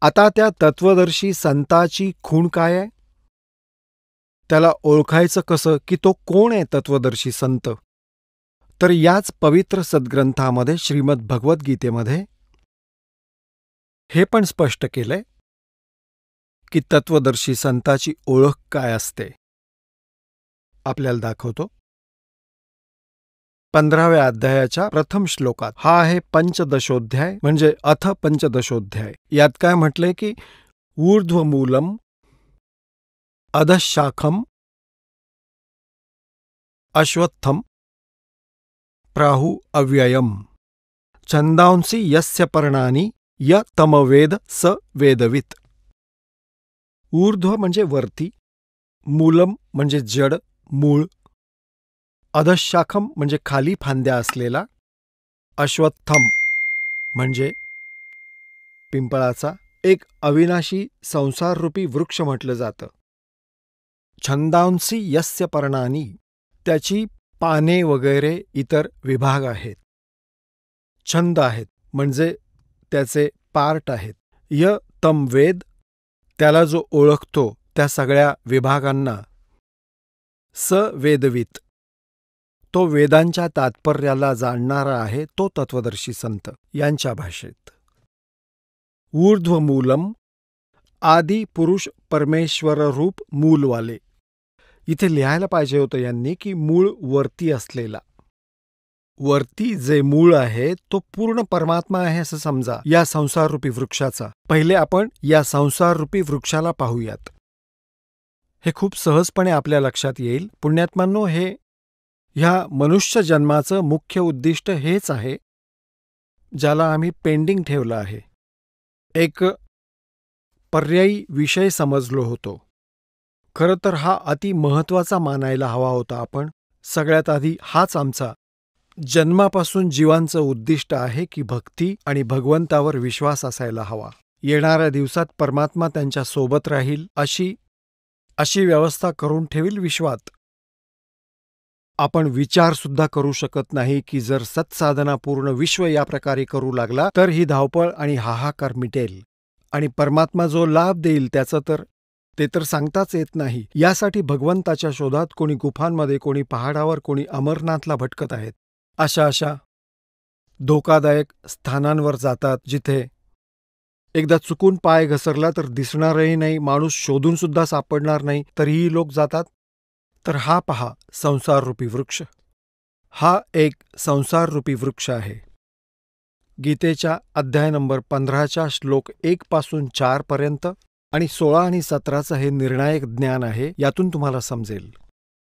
आता त्या तत्वदर्शी संताची खूण काय आहे? त्याला ओळखायचं कसं की तो कोण आहे तत्वदर्शी संत? तर याच पवित्र सद्ग्रंथामध्ये श्रीमद भगवद्गीतेमध्ये हे पण स्पष्ट केलंय की तत्वदर्शी संताची ओळख काय असते. आपल्याला दाखवतो. 15व्या अध्यायाच्या प्रथम श्लोकात. हा आहे पंचदशोध्याय म्हणजे अथ पंचदशोध्याय. यात काय म्हटलंय की ऊर्ध्वमूलम अधशाखम अश्वत्थम प्राहु अव्ययम छंदांसी यस्य पर्णानि य तमवेद स वेदवित. ऊर्ध्व म्हणजे वरती, मूलम म्हणजे जड, मूळ, अधशाखम म्हणजे खाली फांद्या असलेला, अश्वत्थम म्हणजे पिंपळाचा एक अविनाशी संसाररूपी वृक्ष म्हटलं जातं. छंदांसी यस्य पर्णानि त्याची पाने वगैरे इतर विभाग आहेत. छंद आहेत म्हणजे त्याचे पार्ट आहेत. य तम वेद त्याला जो ओळखतो त्या सगळ्या विभागांना, स वेदवित तो वेदांच्या तात्पर्याला जाणणारा आहे तो तत्वदर्शी संत. यांच्या भाषेत ऊर्ध्वमूलम आदि पुरुष परमेश्वर रूप मूलवाले. इथे लिहायला पाहिजे होतं यांनी की मूळ वरती असलेला. वरती जे मूळ आहे तो पूर्ण परमात्मा आहे असं समजा या संसाररूपी वृक्षाचा. पहिले आपण या संसाररूपी वृक्षाला पाहूयात. हे खूप सहजपणे आपल्या लक्षात येईल. पुण्यात्मांनो, हे ह्या मनुष्य जन्माचं मुख्य उद्दिष्ट हेच आहे ज्याला आम्ही पेंडिंग ठेवलं आहे. एक पर्यायी विषय समजलो होतो. खरं तर हा अति महत्वाचा मानायला हवा होता आपण. सगळ्यात आधी हाच आमचा जन्मापासून जीवांचं उद्दिष्ट आहे की भक्ती आणि भगवंतावर विश्वास असायला हवा. येणाऱ्या दिवसात परमात्मा त्यांच्या सोबत राहील अशी व्यवस्था करून ठेवील विश्वात. आपण विचारसुद्धा करू शकत नाही की जर सत्साधना पूर्ण विश्व या प्रकारे करू लागला तर ही धावपळ आणि हाहाकार मिटेल आणि परमात्मा जो लाभ देईल त्याचं ते तर सांगताच येत नाही. यासाठी भगवंताच्या शोधात कोणी गुफांमध्ये, कोणी पहाडावर, कोणी अमरनाथला भटकत आहेत. अशा धोकादायक स्थानांवर जातात जिथे एकदा चुकून पाय घसरला तर दिसणारही नाही, माणूस शोधून सुद्धा सापडणार नाही, तरीही लोक जातात. तर हा पहा संसाररूपी वृक्ष. हा एक संसाररूपी वृक्ष आहे. गीतेच्या अध्याय नंबर 15च्या श्लोक 1 पासून 4 पर्यंत आणि 16 आणि 17चं हे निर्णायक ज्ञान आहे. यातून तुम्हाला समजेल.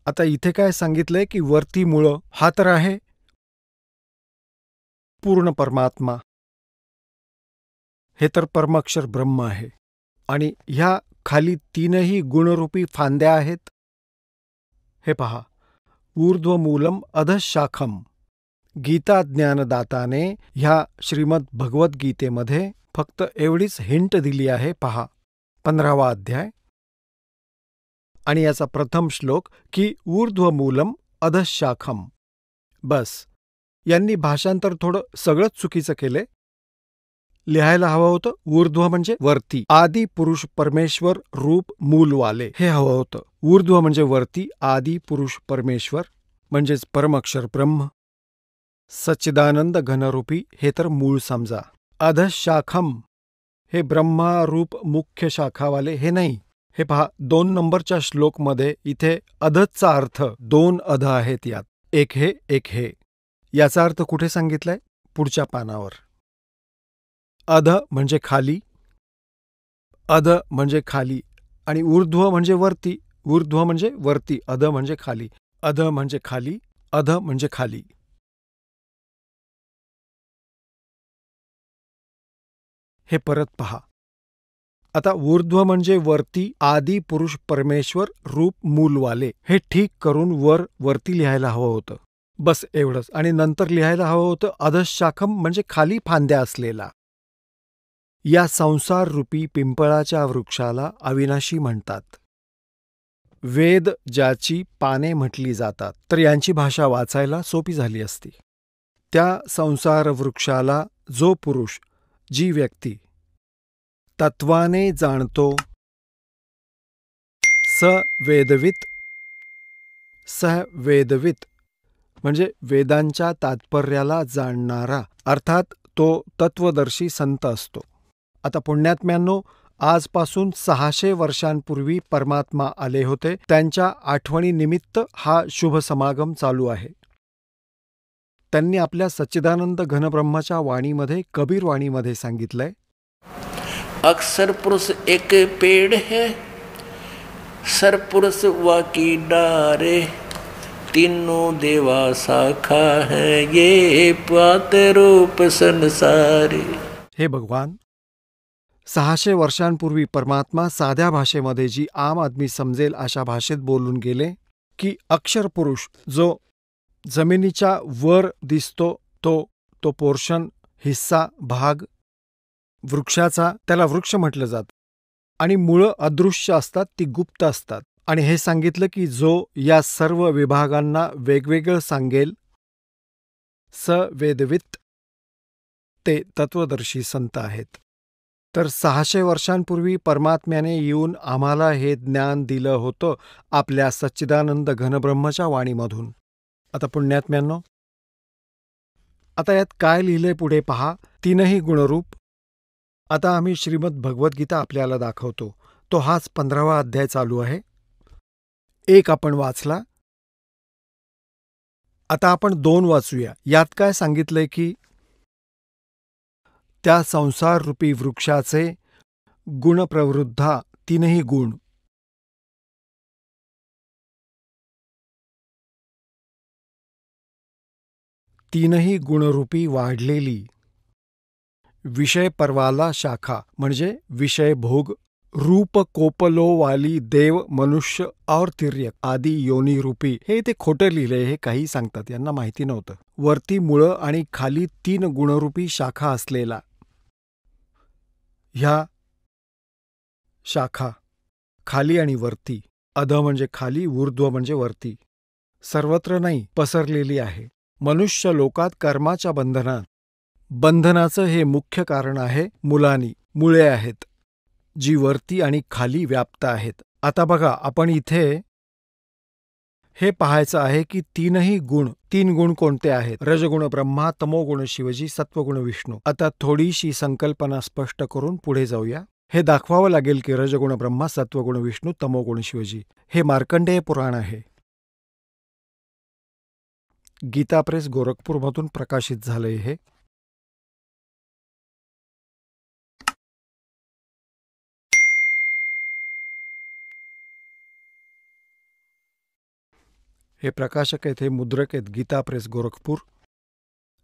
आता इथे काय सांगितलंय की वरती मुळं हा तर आहे पूर्ण परमात्मा. हे तर परमाक्षर ब्रह्म आहे. आणि ह्या खाली 3ही गुणरूपी फांद्या आहेत. हे पहा, ऊर्ध्वमूलम अधशाखम. गीता ज्ञानदाताने ह्या श्रीमद भगवद्गीतेमध्ये फक्त एवढीच हिंट दिली आहे. पहा 15वा अध्याय आणि याचा प्रथम श्लोक की ऊर्ध्वमूलम अधशाखम. बस. यांनी भाषांतर थोडं सगळंच चुकीचं केले. लिहायला हवं होतं ऊर्ध्व म्हणजे वरती, आदि पुरुष परमेश्वर रूप मूलवाले हे हवं होतं. ऊर्ध्व म्हणजे वरती, आदि पुरुष परमेश्वर म्हणजेच परमक्षर ब्रह्म, सच्चिदानंद घनरूपी हे तर मूळ समजा. अधशाखम हे ब्रह्मारूप मुख्य शाखावाले हे नाही. हे पहा 2 नंबरच्या श्लोकमध्ये इथे अधचा अर्थ 2 अध आहेत यात. एक हे. याचा अर्थ कुठे सांगितलाय? पुढच्या पानावर. अध म्हणजे खाली, अध म्हणजे खाली आणि ऊर्ध्व म्हणजे वरती. ऊर्ध्व म्हणजे वरती, अध म्हणजे खाली. अध म्हणजे खाली, अध म्हणजे खाली. हे परत पहा. आता ऊर्ध्व म्हणजे वरती, आदि पुरुष परमेश्वर रूप मूलवाले हे ठीक करून वरती लिहायला हवं होतं. बस एवढंच. आणि नंतर लिहायला हवं होतं अधशाखम म्हणजे खाली फांद्या असलेला. या संसाररूपी पिंपळाच्या वृक्षाला अविनाशी म्हणतात. वेद ज्याची पाने म्हटली जातात, तर यांची भाषा वाचायला सोपी झाली असती. त्या संसार वृक्षाला जो पुरुष, जी व्यक्ती तत्वाने जाणतो, स वेदवित, सह वेदवित म्हणजे वेदांच्या तात्पर्याला जाणणारा, अर्थात तो तत्वदर्शी संत असतो. आता पुण्यात्म्यांनो, आजपासून 600 वर्षांपूर्वी परमात्मा आले होते. त्यांच्या आठवणीनिमित्त हा शुभ समागम चालू आहे. त्यांनी आपल्या सच्चिदानंद घनब्रह्माच्या वाणीमध्ये, कबीर वाणीमध्ये सांगितलंय, अक्सर पुरुष एक पेड़ है, सरपुरुष वाकी डारे, तीनों देवा शाखा है, ये पात रूप संसारे. हे भगवान, 600 वर्षांपूर्वी परमात्मा साध्या भाषेमध्ये, जी आम आदमी समजेल अशा भाषेत बोलून गेले की अक्षर पुरुष जो जमिनीच्या वर दिसतो, तो पोर्शन, हिस्सा, भाग वृक्षाचा, त्याला वृक्ष म्हटलं जातं, आणि मुळं अदृश्य असतात, ती गुप्त असतात. आणि हे सांगितलं की जो या सर्व विभागांना वेगवेगळं सांगेल, स वेदवित, ते तत्वदर्शी संत आहेत. तर 600 वर्षांपूर्वी परमात्म्याने येऊन आम्हाला हे ज्ञान दिलं होतं आपल्या सच्चिदानंद घनब्रह्माच्या वाणीमधून. आता पुण्यात्म्यांनो, आता यात काय लिहिलंय पुढे पहा, तीनही गुणरूप. आता आम्ही श्रीमद भगवद्गीता आपल्याला दाखवतो. तो हाच 15वा अध्याय चालू आहे. 1 आपण वाचला. आता आपण 2 वाचूया. यात काय सांगितलंय की त्या संसाररूपी वृक्षाचे गुणप्रवृद्धा, तीनही गुण. तीनही गुणरूपी वाढलेली विषय पर्वाला शाखा म्हणजे विषय भोग, रूप कोपलोवाली देव, मनुष्य और तिर्यक आदी योनी रूपी. हे ते खोटं लिहिलंय, हे काही सांगतात, यांना माहिती नव्हतं. वरती मुळं आणि खाली 3 गुणरूपी शाखा असलेला. ह्या शाखा खाली आणि वरती, अध म्हणजे खाली, ऊर्ध्व म्हणजे वरती, सर्वत्र नाही, पसरलेली आहे. मनुष्य लोकात कर्माच्या बंधनाचं हे मुख्य कारण आहे. मुळे आहेत, जी वरती आणि खाली व्याप्त आहेत. आता बघा, आपण इथे हे पाहायचं आहे की 3 गुण कोणते आहेत? रजगुण ब्रह्मा, तमोगुण शिवजी, सत्वगुण विष्णू. आता थोडीशी संकल्पना स्पष्ट करून पुढे जाऊया. हे दाखवावं लागेल की रजगुण ब्रह्मा, सत्वगुण विष्णू, तमोगुण शिवजी. हे मार्कंडेय पुराण आहे. गीता प्रेस गोरखपूरमधून प्रकाशित झालंय. हे प्रकाशक आहेत, हे मुद्रक आहेत. गीता प्रेस गोरखपूर,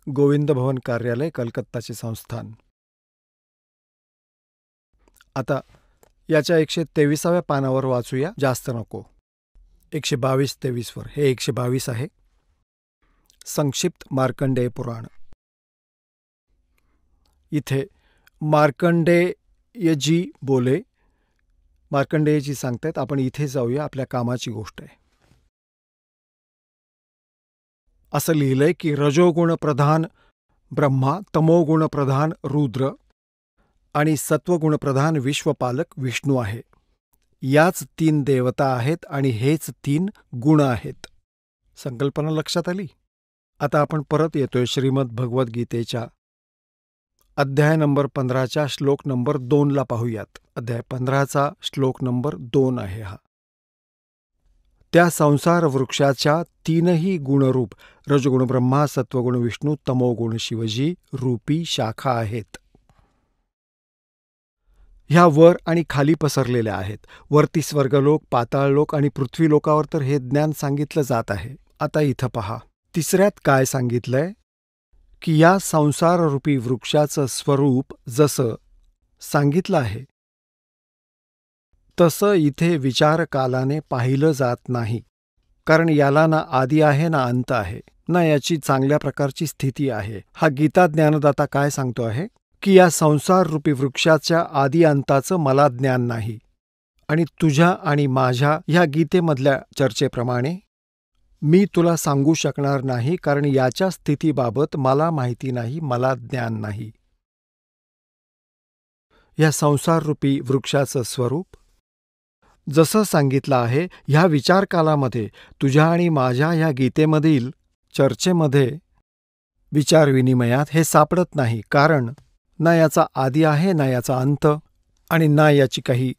गोविंद भवन कार्यालय, कलकत्ताचे संस्थान. आता याच्या 123व्या पानावर वाचूया, जास्त नको. 122-23 वर. हे 122 आहे. संक्षिप्त मार्कंडेय पुराण. इथे मार्कंडेयजी बोले, मार्कंडेयजी सांगतायत. आपण इथे जाऊया, आपल्या कामाची गोष्ट आहे. असं लिहिलंय की रजोगुण प्रधान ब्रह्मा, तमोगुण प्रधान रुद्र आणि सत्वगुण प्रधान विश्वपालक विष्णू आहे. याच 3 देवता आहेत आणि हेच 3 गुण आहेत. संकल्पना लक्षात आली? आता आपण परत येतोय श्रीमद भगवद्गीतेच्या अध्याय नंबर 15च्या श्लोक नंबर 2ला पाहूयात. अध्याय 15चा श्लोक नंबर 2 आहे हा. त्या संसार वृक्षाच्या 3ही गुणरूप रजगुण ब्रह्मा, सत्वगुण विष्णू, तमोगुण शिवजी रूपी शाखा आहेत. ह्या वर आणि खाली पसरलेल्या आहेत. वरती स्वर्गलोक, पाताळलोक आणि पृथ्वीलोकावर तर हे ज्ञान सांगितलं जात आहे. आता इथं पहा, 3ऱ्यात काय सांगितलंय की या संसाररूपी वृक्षाचं स्वरूप जसं सांगितलं आहे तसं इथे विचारकालाने पाहिलं जात नाही. कारण याला ना आदी आहे ना अंत आहे, ना याची चांगल्या प्रकारची स्थिती आहे. हा गीता ज्ञानदाता काय सांगतो आहे की या संसाररूपी वृक्षाच्या आदी अंताचं मला ज्ञान नाही. आणि तुझ्या आणि माझ्या ह्या गीतेमधल्या चर्चेप्रमाणे मी तुला सांगू शकणार नाही, कारण याच्या स्थितीबाबत मला माहिती नाही, मला ज्ञान नाही. या संसाररूपी वृक्षाचं स्वरूप? जसं सांगितलं आहे, ह्या विचारकालामध्ये तुझ्या आणि माझ्या ह्या गीतेमधील चर्चेमध्ये, विचारविनिमयात हे सापडत नाही, कारण ना याचा आदी आहे, ना याचा अंत, आणि ना याची काही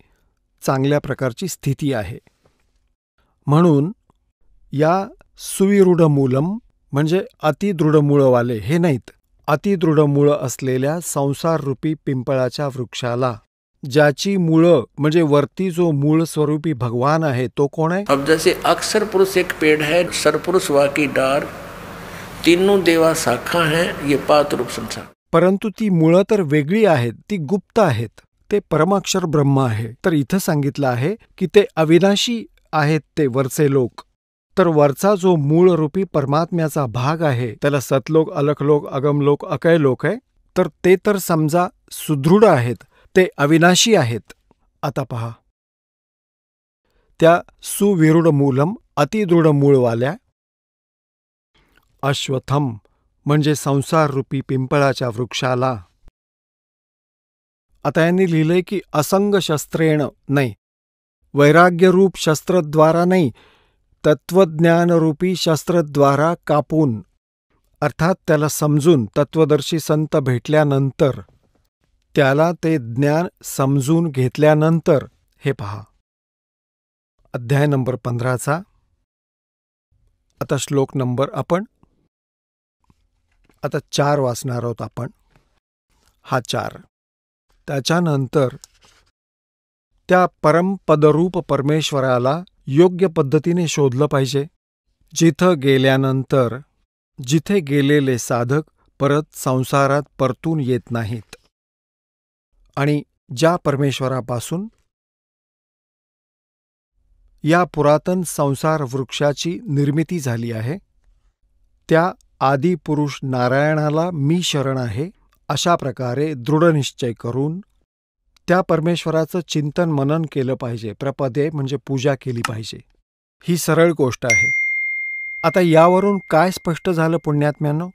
चांगल्या प्रकारची स्थिती आहे. म्हणून या सुविरूढ मूलम म्हणजे अतिदृढ मुळंवाले हे नाहीत, अतिदृढ मुळं असलेल्या संसाररूपी पिंपळाच्या वृक्षाला, ज्याची मुळं म्हणजे वरती जो मूळ स्वरूपी भगवान आहे तो कोण आहे? अब जैसे अक्षर पुरुष एक पेड़ है, सरपुरुष वाकी डार, तीनों देवा शाखा हैं, ये पात रूप संसार. परंतु ती मुळं तर वेगळी आहेत, ती गुप्त आहेत, ते परमाक्षर ब्रह्म आहे. तर इथं सांगितलं आहे की ते अविनाशी आहेत, ते वरचे लोक. तर वरचा जो मूळ रूपी परमात्म्याचा भाग आहे, त्याला सतलोक, अलखलोक, अगमलोक, अकयलोक आहे, तर ते तर समजा सुदृढ आहेत, ते अविनाशी आहेत. आता पहा, त्या सुविरूढ मूलम अतिदृढ मूळवाल्या अश्वत्थम म्हणजे संसाररूपी पिंपळाच्या वृक्षाला. आता यांनी लिहिलंय की असंग शस्त्रेण नाही, वैराग्यरूप शस्त्रद्वारा नाही, तत्वज्ञानरूपी शस्त्रद्वारा कापून, अर्थात त्याला समजून, तत्वदर्शी संत भेटल्यानंतर, त्याला ते ज्ञान समजून घेतल्यानंतर. हे पहा, अध्याय नंबर 15चा आता श्लोक नंबर आपण आता 4 वाचणार आहोत आपण. हा 4. त्याच्यानंतर त्या परमपदरूप परमेश्वराला योग्य पद्धतीने शोधलं पाहिजे, जिथं गेल्यानंतर जिथे गेलेले साधक परत संसारात परतून येत नाहीत, आणि ज्या परमेश्वरापासून या पुरातन संसार वृक्षाची निर्मिती झाली आहे, त्या आदिपुरुष नारायणाला मी शरण आहे, अशा प्रकारे दृढनिश्चय करून त्या परमेश्वराचं चिंतन मनन केलं पाहिजे. प्रपदे म्हणजे पूजा केली पाहिजे. ही सरळ गोष्ट आहे. आता यावरून काय स्पष्ट झालं पुण्यात्म्यानो?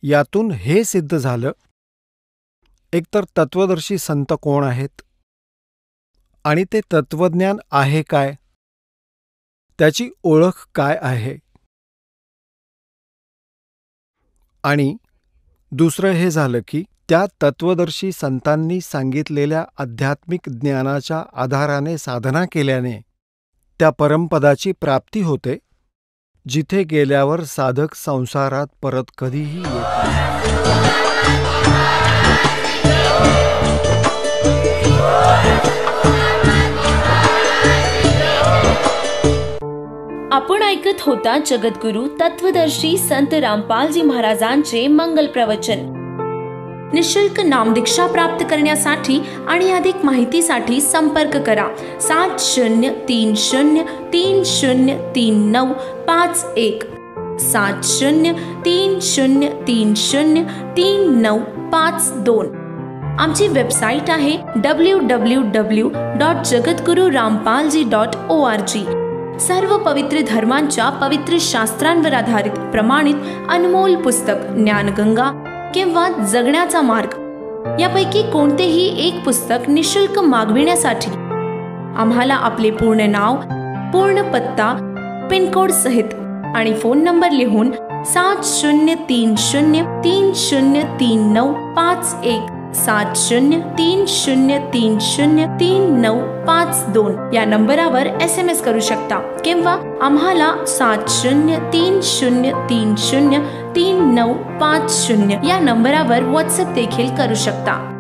यातून हे सिद्ध झालं, एकतर तत्वदर्शी संत कोण आहेत, आणि ते तत्वज्ञान आहे काय, त्याची ओळख काय आहे, आणि दुसरं हे झालं की त्या तत्वदर्शी संतांनी सांगितलेल्या आध्यात्मिक ज्ञानाच्या आधाराने साधना केल्याने त्या परमपदाची प्राप्ती होते, जिथे गेल्यावर साधक संसारात परत कधीही येत नाही. आपण ऐकत होता जगद्गुरु तत्वदर्शी संत रामपालजी महाराजांचे मंगल प्रवचन. निशुल्क नामदीक्षा प्राप्त करण्यासाठी आणि अधिक माहितीसाठी संपर्क करा 7030303951 7030303952. आमची वेबसाईट आहे www.jagadgururampalji.org. सर्व पवित्र धर्मांच्या पवित्र शास्त्रांवर आधारित प्रमाणित अनमोल पुस्तक ज्ञानगंगा किंवा जगण्याचा मार्ग यापैकी कोणतेही एक पुस्तक निशुल्क मागविण्यासाठी आम्हाला आपले पूर्ण नाव, पूर्ण पत्ता, पिनकोड सहित आणि फोन नंबर लिहून 7030303951 7030303952 या नंबरावर SMS करू शकता किंवा आम्हाला 7030303950 या नंबरावर WhatsApp देखील करू शकता.